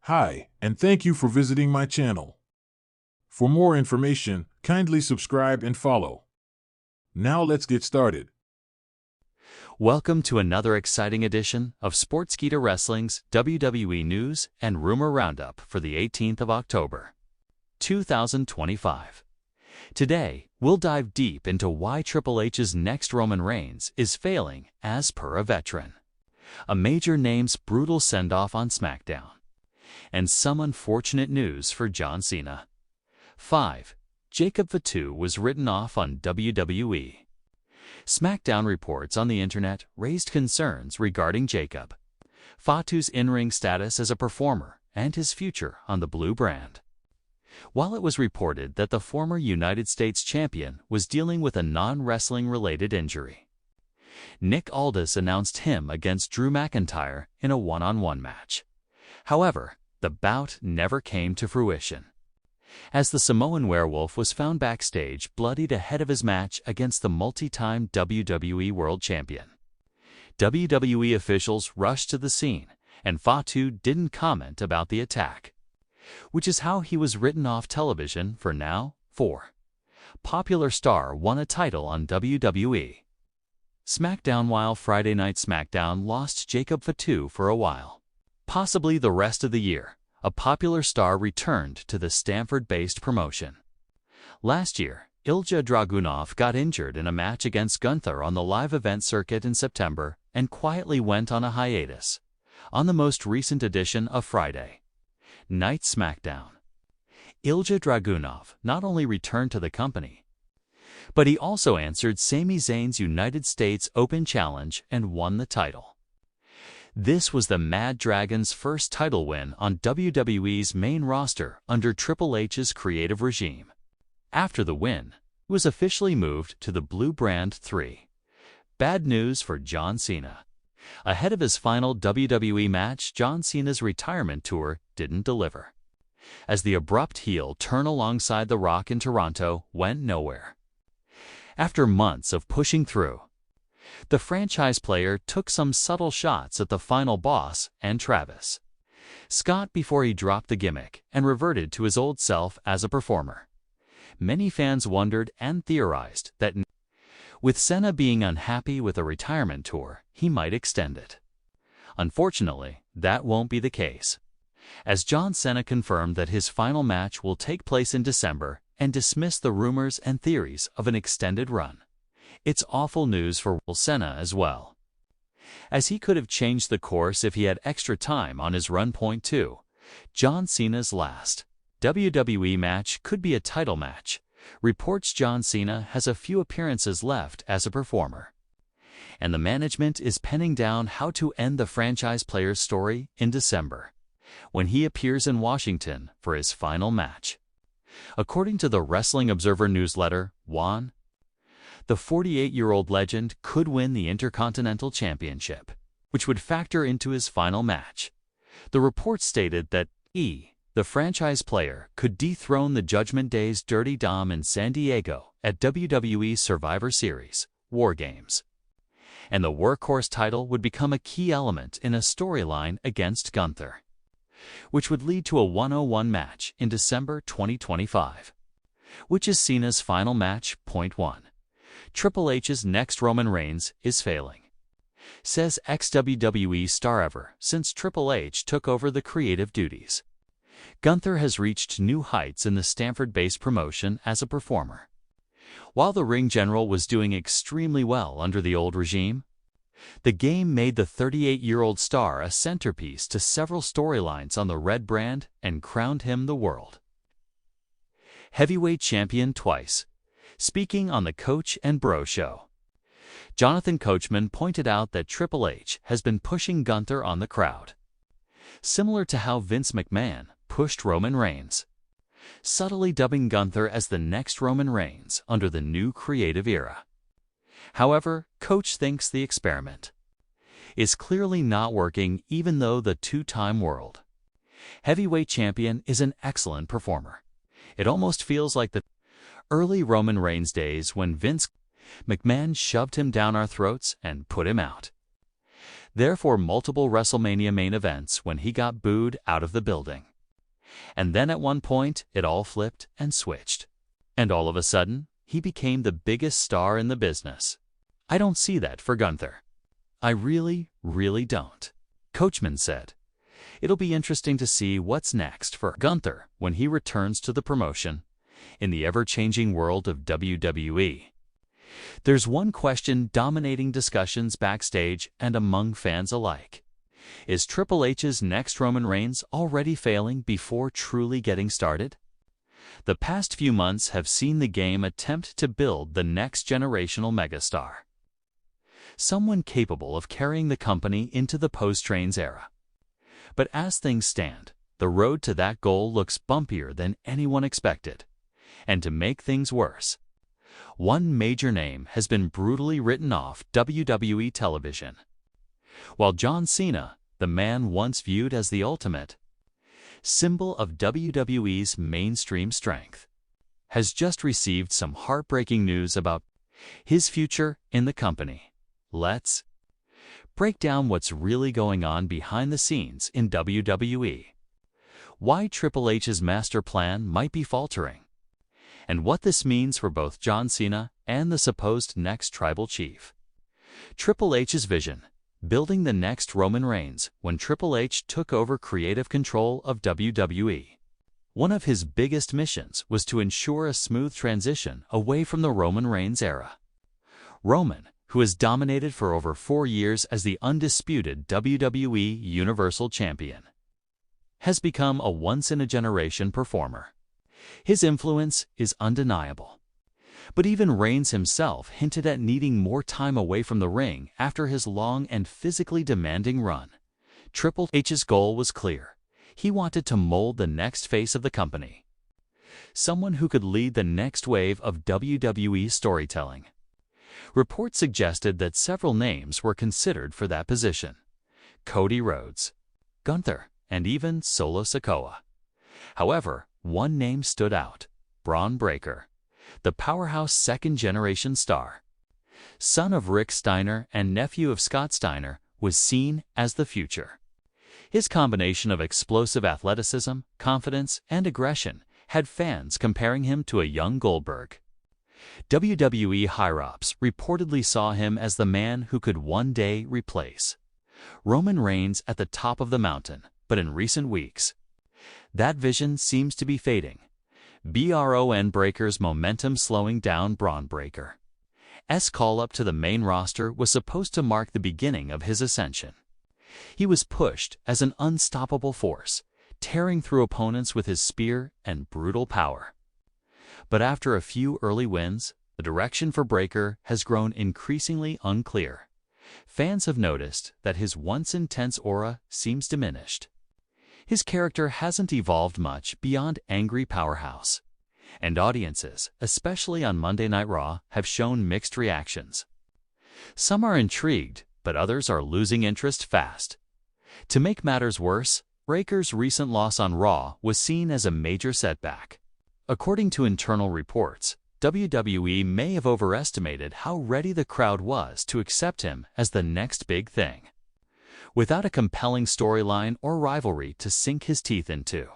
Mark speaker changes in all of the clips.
Speaker 1: Hi, and thank you for visiting my channel. For more information, kindly subscribe and follow. Now let's get started.
Speaker 2: Welcome to another exciting edition of Sportskeeda Wrestling's WWE News and Rumor Roundup for the 18th of October, 2025. Today, we'll dive deep into why Triple H's next Roman Reigns is failing as per a veteran, a major name's brutal send-off on SmackDown, and some unfortunate news for John Cena. 5. Jacob Fatu was written off on WWE. SmackDown reports on the internet raised concerns regarding Jacob Fatu's in-ring status as a performer and his future on the Blue brand. While it was reported that the former United States champion was dealing with a non-wrestling related injury, Nick Aldis announced him against Drew McIntyre in a one-on-one match. However, the bout never came to fruition, as the Samoan werewolf was found backstage bloodied ahead of his match against the multi-time WWE World Champion. WWE officials rushed to the scene, and Fatu didn't comment about the attack, which is how he was written off television for now. 4. Popular star won a title on WWE. SmackDown. While Friday Night SmackDown lost Jacob Fatu for a while, possibly the rest of the year, a popular star returned to the Stamford-based promotion. Last year, Ilja Dragunov got injured in a match against Gunther on the live event circuit in September and quietly went on a hiatus. On the most recent edition of Friday Night SmackDown, Ilja Dragunov not only returned to the company, but he also answered Sami Zayn's United States Open Challenge and won the title. This was the Mad Dragon's first title win on WWE's main roster under Triple H's creative regime. After the win, he was officially moved to the Blue brand. 3. Bad news for John Cena. Ahead of his final WWE match, John Cena's retirement tour didn't deliver, as the abrupt heel turn alongside The Rock in Toronto went nowhere. After months of pushing through, the franchise player took some subtle shots at the final boss and Travis Scott before he dropped the gimmick and reverted to his old self as a performer. Many fans wondered and theorized that with Cena being unhappy with a retirement tour, he might extend it. Unfortunately, that won't be the case, as John Cena confirmed that his final match will take place in December and dismissed the rumors and theories of an extended run. It's awful news for Cena as well, as he could have changed the course if he had extra time on his run. 2. John Cena's last WWE match could be a title match. Reports John Cena has a few appearances left as a performer, and the management is penning down how to end the franchise player's story in December, when he appears in Washington for his final match. According to the Wrestling Observer newsletter, the 48-year-old legend could win the Intercontinental Championship, which would factor into his final match. The report stated that the franchise player could dethrone the Judgment Day's Dirty Dom in San Diego at WWE Survivor Series War Games, and the Workhorse title would become a key element in a storyline against Gunther, which would lead to a 1-on-1 match in December 2025, which is Cena's final match. 1. Triple H's next Roman Reigns is failing, says ex-WWE star. Ever since Triple H took over the creative duties, Gunther has reached new heights in the Stamford-based promotion as a performer. While the ring general was doing extremely well under the old regime, the game made the 38-year-old star a centerpiece to several storylines on the Red brand and crowned him the world heavyweight champion twice. Speaking on the Coach and Bro Show, Jonathan Coachman pointed out that Triple H has been pushing Gunther on the crowd, similar to how Vince McMahon pushed Roman Reigns, subtly dubbing Gunther as the next Roman Reigns under the new creative era. However, Coach thinks the experiment is clearly not working, even though the two-time world heavyweight champion is an excellent performer. It almost feels like the early Roman Reigns days when Vince McMahon shoved him down our throats and put him out. Therefore, multiple WrestleMania main events when he got booed out of the building. And then at one point, it all flipped and switched. And all of a sudden, he became the biggest star in the business. I don't see that for Gunther. I really, really don't. Coachman said. It'll be interesting to see what's next for Gunther when he returns to the promotion in the ever-changing world of WWE. There's one question dominating discussions backstage and among fans alike. Is Triple H's next Roman Reigns already failing before truly getting started? The past few months have seen the game attempt to build the next generational megastar. Someone capable of carrying the company into the post-Reigns era. But as things stand, the road to that goal looks bumpier than anyone expected. And to make things worse, one major name has been brutally written off WWE television. While John Cena, the man once viewed as the ultimate symbol of WWE's mainstream strength, has just received some heartbreaking news about his future in the company. Let's break down what's really going on behind the scenes in WWE, why Triple H's master plan might be faltering, and what this means for both John Cena and the supposed next tribal chief. Triple H's vision, building the next Roman Reigns when Triple H took over creative control of WWE. One of his biggest missions was to ensure a smooth transition away from the Roman Reigns era. Roman, who has dominated for over 4 years as the undisputed WWE Universal Champion, has become a once-in-a-generation performer. His influence is undeniable. But even Reigns himself hinted at needing more time away from the ring after his long and physically demanding run. Triple H's goal was clear. He wanted to mold the next face of the company. Someone who could lead the next wave of WWE storytelling. Reports suggested that several names were considered for that position. Cody Rhodes, Gunther, and even Solo Sikoa. However, one name stood out: Braun Breaker, the powerhouse second-generation star. Son of Rick Steiner and nephew of Scott Steiner, was seen as the future. His combination of explosive athleticism, confidence, and aggression had fans comparing him to a young Goldberg. WWE higher-ups reportedly saw him as the man who could one day replace Roman Reigns at the top of the mountain, but in recent weeks, that vision seems to be fading. Braun Breaker's momentum slowing down. Braun Breaker's call-up to the main roster was supposed to mark the beginning of his ascension. He was pushed as an unstoppable force, tearing through opponents with his spear and brutal power. But after a few early wins, the direction for Breaker has grown increasingly unclear. Fans have noticed that his once intense aura seems diminished. His character hasn't evolved much beyond angry powerhouse, and audiences, especially on Monday Night Raw, have shown mixed reactions. Some are intrigued, but others are losing interest fast. To make matters worse, Breaker's recent loss on Raw was seen as a major setback. According to internal reports, WWE may have overestimated how ready the crowd was to accept him as the next big thing, without a compelling storyline or rivalry to sink his teeth into.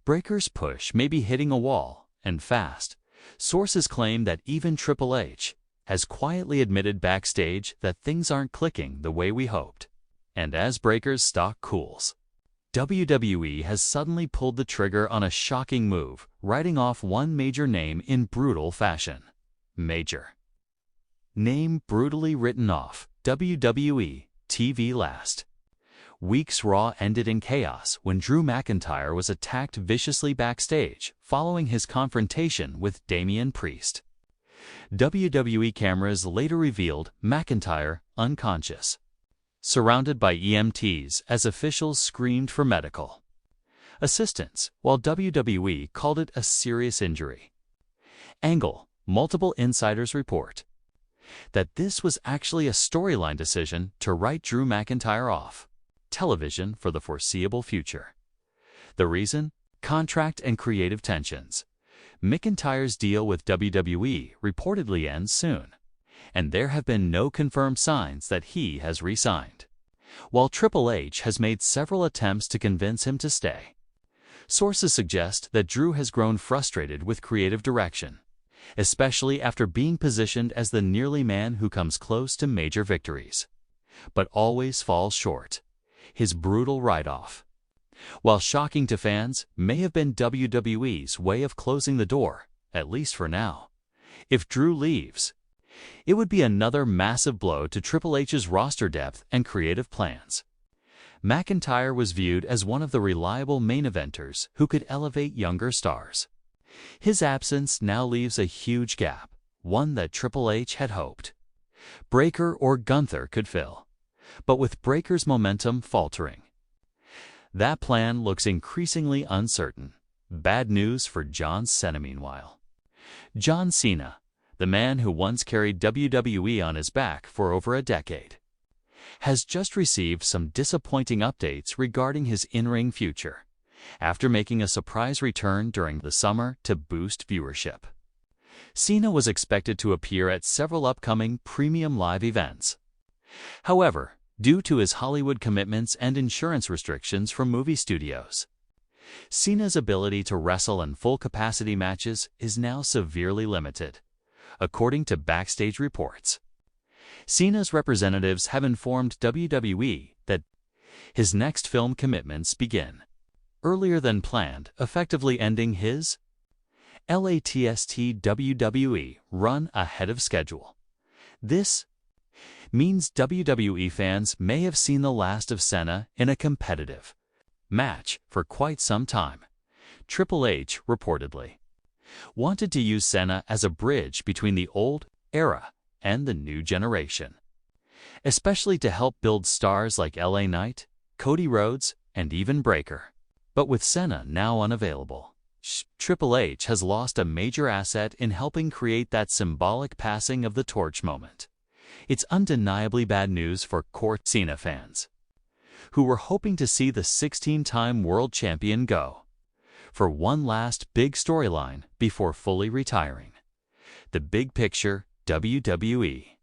Speaker 2: Breaker's push may be hitting a wall, and fast. Sources claim that even Triple H has quietly admitted backstage that things aren't clicking the way we hoped. And as Breaker's stock cools, WWE has suddenly pulled the trigger on a shocking move, writing off one major name in brutal fashion. Major name brutally written off. WWE TV last week's Raw ended in chaos when Drew McIntyre was attacked viciously backstage following his confrontation with Damian Priest. WWE cameras later revealed McIntyre unconscious, surrounded by EMTs as officials screamed for medical assistance, while WWE called it a serious injury. Angle: multiple insiders report that this was actually a storyline decision to write Drew McIntyre off television for the foreseeable future. The reason? Contract and creative tensions. McIntyre's deal with WWE reportedly ends soon, and there have been no confirmed signs that he has re-signed. while Triple H has made several attempts to convince him to stay. Sources suggest that Drew has grown frustrated with creative direction, especially after being positioned as the nearly man who comes close to major victories, but always falls short. His brutal write-off, while shocking to fans, may have been WWE's way of closing the door, at least for now. If Drew leaves, it would be another massive blow to Triple H's roster depth and creative plans. McIntyre was viewed as one of the reliable main eventers who could elevate younger stars. His absence now leaves a huge gap, one that Triple H had hoped Breakker or Gunther could fill. But with Breakker's momentum faltering, that plan looks increasingly uncertain. Bad news for John Cena meanwhile. John Cena, the man who once carried WWE on his back for over a decade, has just received some disappointing updates regarding his in-ring future, after making a surprise return during the summer to boost viewership. Cena was expected to appear at several upcoming premium live events. However, due to his Hollywood commitments and insurance restrictions from movie studios, Cena's ability to wrestle in full-capacity matches is now severely limited, according to backstage reports. Cena's representatives have informed WWE that his next film commitments begin earlier than planned, effectively ending his latest WWE run ahead of schedule. This means WWE fans may have seen the last of Cena in a competitive match for quite some time. Triple H, reportedly, wanted to use Cena as a bridge between the old era and the new generation, especially to help build stars like LA Knight, Cody Rhodes, and even Breakker. But with Cena now unavailable, Triple H has lost a major asset in helping create that symbolic passing of the torch moment. It's undeniably bad news for core Cena fans, who were hoping to see the 16-time world champion go for one last big storyline before fully retiring. The Big Picture WWE.